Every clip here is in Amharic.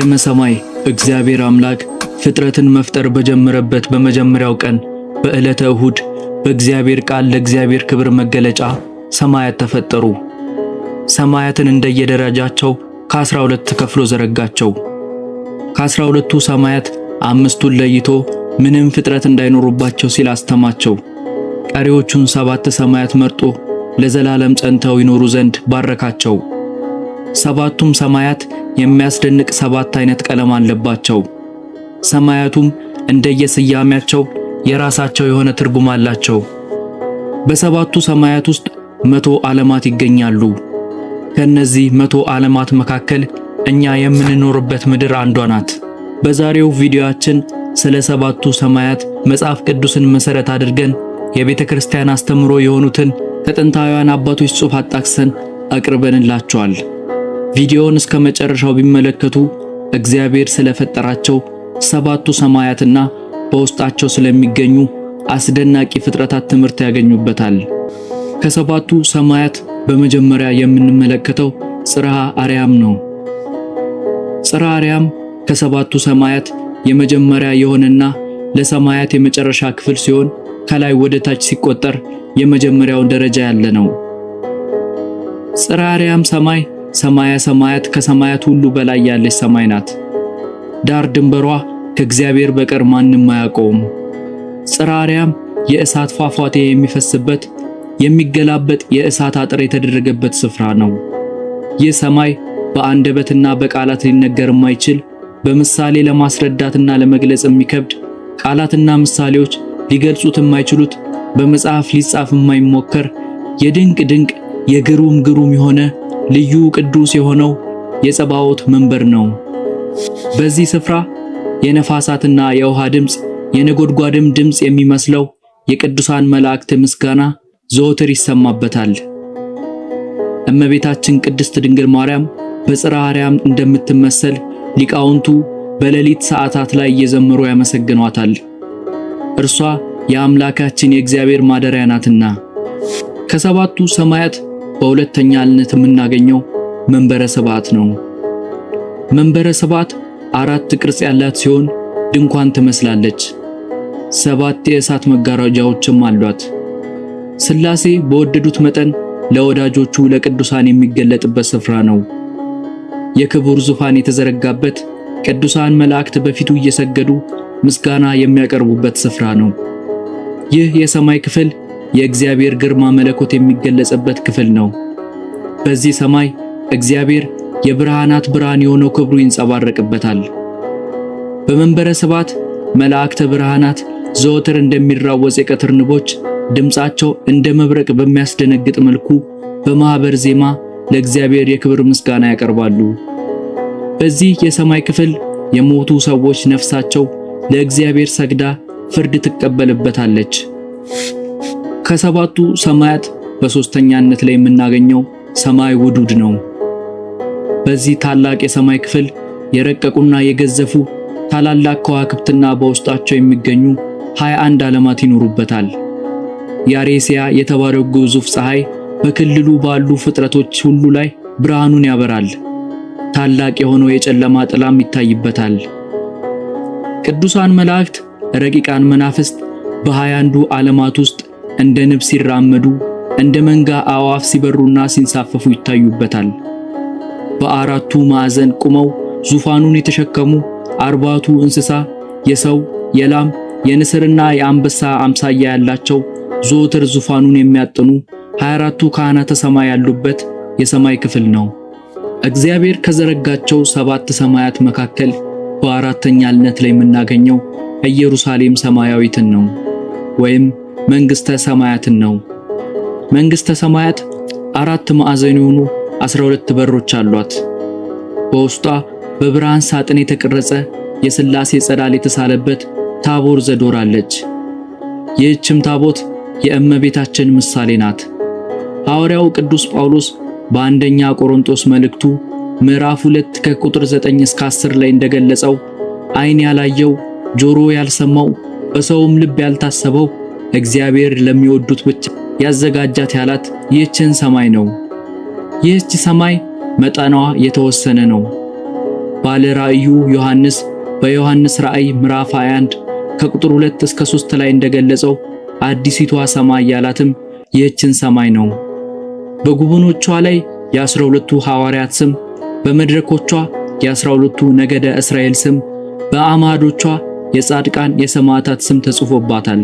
በሰማይ እግዚአብሔር አምላክ ፍጥረትን መፍጠር በጀመረበት በመጀመሪያው ቀን በዕለተ እሁድ በእግዚአብሔር ቃል ለእግዚአብሔር ክብር መገለጫ ሰማያት ተፈጠሩ። ሰማያትን እንደየደረጃቸው ከ12 ከፍሎ ዘረጋቸው። ከ12ቱ ሰማያት አምስቱን ለይቶ ምንም ፍጥረት እንዳይኖሩባቸው ሲል አስተማቸው። ቀሪዎቹን 7 ሰማያት መርጦ ለዘላለም ጸንተው ይኖሩ ዘንድ ባረካቸው። ሰባቱም ሰማያት የሚያስደንቅ 7 አይነት ቀለም አለባቸው። ሰማያቱም እንደየስያሜያቸው የራሳቸው የሆነ ትርጉም አላቸው። በሰባቱ ሰማያት ውስጥ 100 ዓለማት ይገኛሉ። ከነዚህ 100 ዓለማት መካከል እኛ የምንኖርበት ምድር አንዷ ናት። በዛሬው ቪዲዮአችን ስለ ሰባቱ ሰማያት መጽሐፍ ቅዱስን መሰረት አድርገን የቤተ ክርስቲያን አስተምሮ የሆኑትን ከጥንታውያን አባቶች ጽሑፍ አጣቅሰን አቅርበንላችኋል። ቪዲዮውን እስከ መጨረሻው ቢመለከቱ እግዚአብሔር ስለፈጠራቸው ሰባቱ ሰማያትና በውስጣቸው ስለሚገኙ አስደናቂ ፍጥረታት ትምህርት ያገኙበታል። ከሰባቱ ሰማያት በመጀመሪያ የምንመለከተው ጽርሐ አርያም ነው። ጽርሐ አርያም ከሰባቱ ሰማያት የመጀመሪያ የሆነና ለሰማያት የመጨረሻ ክፍል ሲሆን ከላይ ወደ ታች ሲቆጠር የመጀመሪያውን ደረጃ ያለ ነው። ጽርሐ አርያም ሰማይ ሰማያ ሰማያት ከሰማያት ሁሉ በላይ ያለች ሰማይ ናት። ዳር ድንበሯ ከእግዚአብሔር በቀር ማንም አያውቀውም። ጽርሐ አርያም የእሳት ፏፏቴ የሚፈስበት የሚገላበጥ የእሳት አጥር የተደረገበት ስፍራ ነው። ይህ ሰማይ በአንደበትና በቃላት ሊነገር የማይችል በምሳሌ ለማስረዳትና ለመግለጽ የሚከብድ ቃላትና ምሳሌዎች ሊገልጹት የማይችሉት በመጽሐፍ ሊጻፍ የማይሞከር የድንቅ ድንቅ የግሩም ግሩም የሆነ ልዩ ቅዱስ የሆነው የጸባዖት መንበር ነው። በዚህ ስፍራ የነፋሳትና የውሃ ድምፅ የነጎድጓድም ድምፅ የሚመስለው የቅዱሳን መላእክት ምስጋና ዘወትር ይሰማበታል። እመቤታችን ቅድስት ድንግል ማርያም በጽርሐ አርያም እንደምትመሰል ሊቃውንቱ በሌሊት ሰዓታት ላይ እየዘመሩ ያመሰግኗታል። እርሷ የአምላካችን የእግዚአብሔር ማደሪያ ናትና። ከሰባቱ ሰማያት በሁለተኛነት የምናገኘው መንበረ ስብዓት ነው። መንበረ ስብዓት 4 ቅርጽ ያላት ሲሆን ድንኳን ትመስላለች። 7 የእሳት መጋረጃዎችም አሏት። ሥላሴ በወደዱት መጠን ለወዳጆቹ ለቅዱሳን የሚገለጥበት ስፍራ ነው። የክቡር ዙፋን የተዘረጋበት ቅዱሳን መላእክት በፊቱ እየሰገዱ ምስጋና የሚያቀርቡበት ስፍራ ነው። ይህ የሰማይ ክፍል የእግዚአብሔር ግርማ መለኮት የሚገለጽበት ክፍል ነው። በዚህ ሰማይ እግዚአብሔር የብርሃናት ብርሃን የሆነው ክብሩ ይንጸባረቅበታል። በመንበረ ስብዓት መላእክተ ብርሃናት ዘወትር እንደሚራወጽ የቀትር ንቦች ድምፃቸው እንደ መብረቅ በሚያስደነግጥ መልኩ በማኅበር ዜማ ለእግዚአብሔር የክብር ምስጋና ያቀርባሉ። በዚህ የሰማይ ክፍል የሞቱ ሰዎች ነፍሳቸው ለእግዚአብሔር ሰግዳ ፍርድ ትቀበልበታለች። ከሰባቱ ሰማያት በሶስተኛነት ላይ የምናገኘው ሰማይ ውዱድ ነው። በዚህ ታላቅ የሰማይ ክፍል የረቀቁና የገዘፉ ታላላቅ ከዋክብትና በውስጣቸው የሚገኙ 21 ዓለማት ይኖሩበታል። ያሬስያ የተባለው ግዙፍ ፀሐይ በክልሉ ባሉ ፍጥረቶች ሁሉ ላይ ብርሃኑን ያበራል። ታላቅ የሆነው የጨለማ ጥላም ይታይበታል። ቅዱሳን መላእክት ረቂቃን መናፍስት በ21ዱ ዓለማት ውስጥ እንደ ንብ ሲራመዱ እንደ መንጋ አዕዋፍ ሲበሩና ሲንሳፈፉ ይታዩበታል። በአራቱ ማዕዘን ቆመው ዙፋኑን የተሸከሙ 40ቱ እንስሳ የሰው፣ የላም፣ የንስርና የአንበሳ አምሳያ ያላቸው ዘወትር ዙፋኑን የሚያጥኑ 24ቱ ካህናተ ሰማይ ያሉበት የሰማይ ክፍል ነው። እግዚአብሔር ከዘረጋቸው 7 ሰማያት መካከል በአራተኛነት ላይ የምናገኘው ኢየሩሳሌም ሰማያዊትን ነው ወይም መንግሥተ ሰማያትን ነው። መንግሥተ ሰማያት 4 ማዕዘን የሆኑ 12 በሮች አሏት። በውስጧ በብርሃን ሳጥን የተቀረጸ የሥላሴ ጸዳል የተሳለበት ታቦር ዘዶር አለች። ይህችም ታቦት የእመቤታችን ምሳሌ ናት። ሐዋርያው ቅዱስ ጳውሎስ በአንደኛ ቆሮንቶስ መልእክቱ ምዕራፍ 2 ከቁጥር 9 እስከ 10 ላይ እንደገለጸው ዓይን ያላየው ጆሮ ያልሰማው በሰውም ልብ ያልታሰበው እግዚአብሔር ለሚወዱት ብቻ ያዘጋጃት ያላት ይህችን ሰማይ ነው። ይህች ሰማይ መጠኗ የተወሰነ ነው። ባለ ራእዩ ዮሐንስ በዮሐንስ ራእይ ምዕራፍ 21 ከቁጥር 2 እስከ 3 ላይ እንደገለጸው አዲሲቷ ሰማይ ያላትም ይህችን ሰማይ ነው። በጉበኖቿ ላይ የ12ቱ ሐዋርያት ስም፣ በመድረኮቿ የ12ቱ ነገደ እስራኤል ስም፣ በአዕማዶቿ የጻድቃን የሰማዕታት ስም ተጽፎባታል።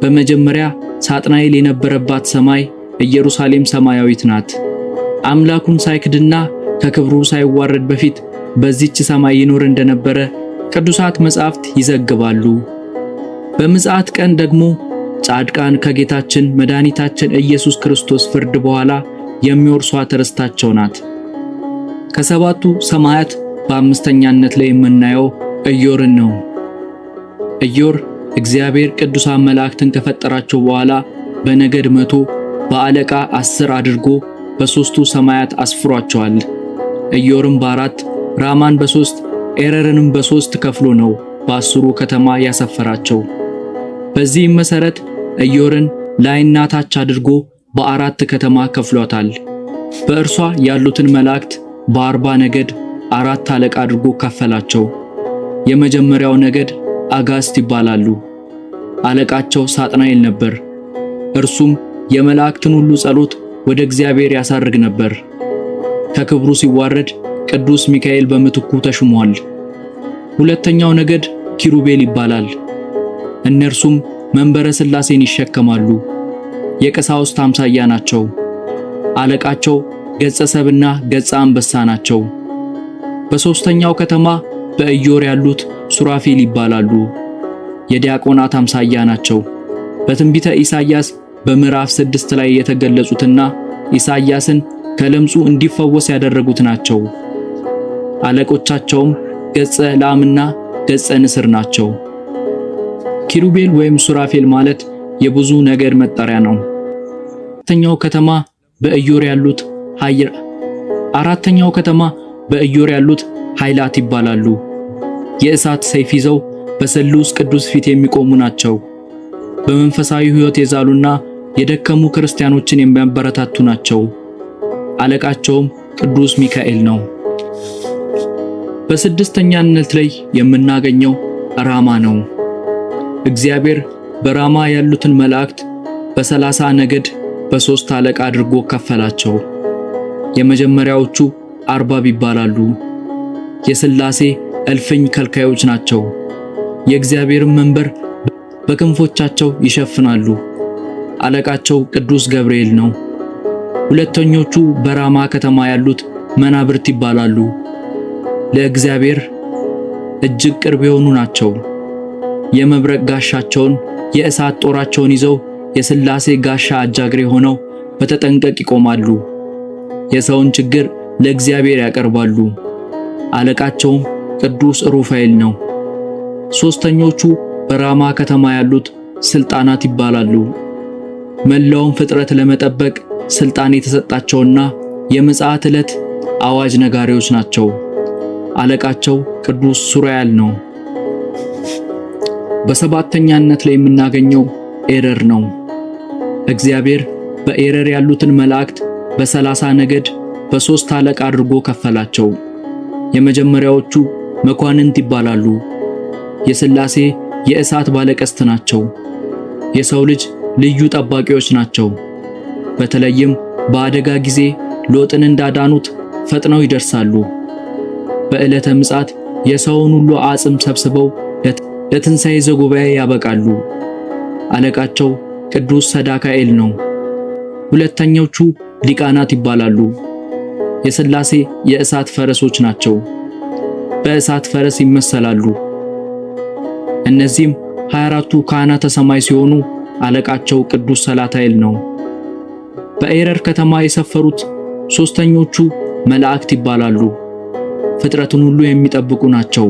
በመጀመሪያ ሳጥናኤል የነበረባት ሰማይ ኢየሩሳሌም ሰማያዊት ናት። አምላኩን ሳይክድና ከክብሩ ሳይዋረድ በፊት በዚች ሰማይ ይኖር እንደነበረ ቅዱሳት መጻሕፍት ይዘግባሉ። በምጽአት ቀን ደግሞ ጻድቃን ከጌታችን መድኃኒታችን ኢየሱስ ክርስቶስ ፍርድ በኋላ የሚወርሷት ርስታቸው ናት። ከሰባቱ ሰማያት በአምስተኛነት ላይ የምናየው ኢዮርን ነው። ኢዮር እግዚአብሔር ቅዱሳን መላእክትን ከፈጠራቸው በኋላ በነገድ 100 በአለቃ 10 አድርጎ በሦስቱ ሰማያት አስፍሯቸዋል። ኢዮርም በ4 ራማን በ3 ኤረርንም በ3 ከፍሎ ነው በ10ሩ ከተማ ያሰፈራቸው። በዚህም መሰረት ኢዮርን ላይና ታች አድርጎ በ4 ከተማ ከፍሏታል። በእርሷ ያሉትን መላእክት በ40 ነገድ 4 አለቃ አድርጎ ከፈላቸው። የመጀመሪያው ነገድ አጋስት ይባላሉ። አለቃቸው ሳጥናኤል ነበር። እርሱም የመላእክትን ሁሉ ጸሎት ወደ እግዚአብሔር ያሳርግ ነበር። ከክብሩ ሲዋረድ ቅዱስ ሚካኤል በምትኩ ተሹሟል። ሁለተኛው ነገድ ኪሩቤል ይባላል። እነርሱም መንበረ ሥላሴን ይሸከማሉ። የቀሳውስት አምሳያ ናቸው። አለቃቸው ገጸ ሰብና ገጸ አንበሳ ናቸው። በሦስተኛው ከተማ በኢዮር ያሉት ሱራፌል ይባላሉ። የዲያቆናት አምሳያ ናቸው። በትንቢተ ኢሳይያስ በምዕራፍ 6 ላይ የተገለጹትና ኢሳይያስን ከለምጹ እንዲፈወስ ያደረጉት ናቸው። አለቆቻቸውም ገጸ ላምና ገጸ ንስር ናቸው። ኪሩቤል ወይም ሱራፌል ማለት የብዙ ነገድ መጠሪያ ነው። አራተኛው ከተማ በኢዮር ያሉት ኃይላት ይባላሉ። የእሳት ሰይፍ ይዘው በስሉስ ቅዱስ ፊት የሚቆሙ ናቸው። በመንፈሳዊ ሕይወት የዛሉና የደከሙ ክርስቲያኖችን የሚያበረታቱ ናቸው። አለቃቸውም ቅዱስ ሚካኤል ነው። በስድስተኛነት ላይ የምናገኘው ራማ ነው። እግዚአብሔር በራማ ያሉትን መላእክት በ30 ነገድ በ3 አለቃ አድርጎ ከፈላቸው። የመጀመሪያዎቹ አርባብ ይባላሉ። የሥላሴ እልፍኝ ከልካዮች ናቸው። የእግዚአብሔርን መንበር በክንፎቻቸው ይሸፍናሉ። አለቃቸው ቅዱስ ገብርኤል ነው። ሁለተኞቹ በራማ ከተማ ያሉት መናብርት ይባላሉ። ለእግዚአብሔር እጅግ ቅርብ የሆኑ ናቸው። የመብረቅ ጋሻቸውን የእሳት ጦራቸውን ይዘው የሥላሴ ጋሻ አጃግሬ ሆነው በተጠንቀቅ ይቆማሉ። የሰውን ችግር ለእግዚአብሔር ያቀርባሉ። አለቃቸውም ቅዱስ ሩፋኤል ነው። ሦስተኞቹ በራማ ከተማ ያሉት ስልጣናት ይባላሉ። መላውን ፍጥረት ለመጠበቅ ስልጣን የተሰጣቸውና የምጽአት ዕለት አዋጅ ነጋሪዎች ናቸው። አለቃቸው ቅዱስ ሱራያል ነው። በሰባተኛነት ላይ የምናገኘው ኤረር ነው። እግዚአብሔር በኤረር ያሉትን መላእክት በ30 ነገድ በ3 አለቃ አድርጎ ከፈላቸው። የመጀመሪያዎቹ መኳንንት ይባላሉ። የሥላሴ የእሳት ባለቀስት ናቸው። የሰው ልጅ ልዩ ጠባቂዎች ናቸው። በተለይም በአደጋ ጊዜ ሎጥን እንዳዳኑት ፈጥነው ይደርሳሉ። በዕለተ ምጽአት የሰውን ሁሉ አጽም ሰብስበው ለትንሣኤ ዘጉባኤ ያበቃሉ። አለቃቸው ቅዱስ ሰዳካኤል ነው። ሁለተኞቹ ሊቃናት ይባላሉ። የሥላሴ የእሳት ፈረሶች ናቸው። በእሳት ፈረስ ይመሰላሉ። እነዚህም 24ቱ ካህናተ ሰማይ ሲሆኑ አለቃቸው ቅዱስ ሰላታኤል ነው። በኤረር ከተማ የሰፈሩት ሦስተኞቹ መላእክት ይባላሉ። ፍጥረትን ሁሉ የሚጠብቁ ናቸው።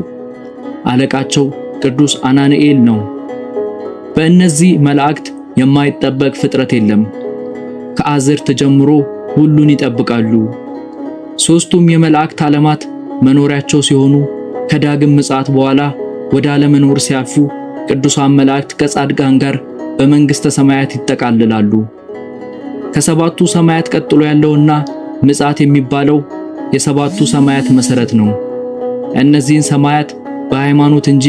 አለቃቸው ቅዱስ አናንኤል ነው። በእነዚህ መላእክት የማይጠበቅ ፍጥረት የለም። ከአዝርት ጀምሮ ሁሉን ይጠብቃሉ። ሦስቱም የመላእክት ዓለማት መኖሪያቸው ሲሆኑ ከዳግም ምጽአት በኋላ ወደ አለመኖር ሲያልፉ ቅዱሳን መላእክት ከጻድቃን ጋር በመንግሥተ ሰማያት ይጠቃልላሉ። ከሰባቱ ሰማያት ቀጥሎ ያለውና ምጽአት የሚባለው የሰባቱ ሰማያት መሠረት ነው። እነዚህን ሰማያት በሃይማኖት እንጂ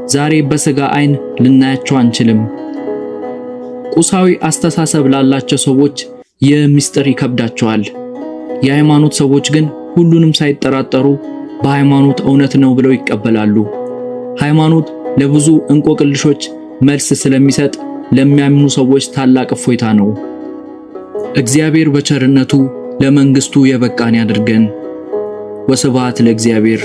ዛሬ በሥጋ ዓይን ልናያቸው አንችልም። ቁሳዊ አስተሳሰብ ላላቸው ሰዎች ይህ ምስጢር ይከብዳቸዋል። የሃይማኖት ሰዎች ግን ሁሉንም ሳይጠራጠሩ በሃይማኖት እውነት ነው ብለው ይቀበላሉ። ሃይማኖት ለብዙ እንቆቅልሾች መልስ ስለሚሰጥ ለሚያምኑ ሰዎች ታላቅ እፎይታ ነው። እግዚአብሔር በቸርነቱ ለመንግስቱ የበቃን ያድርገን። ወስብሐት ለእግዚአብሔር።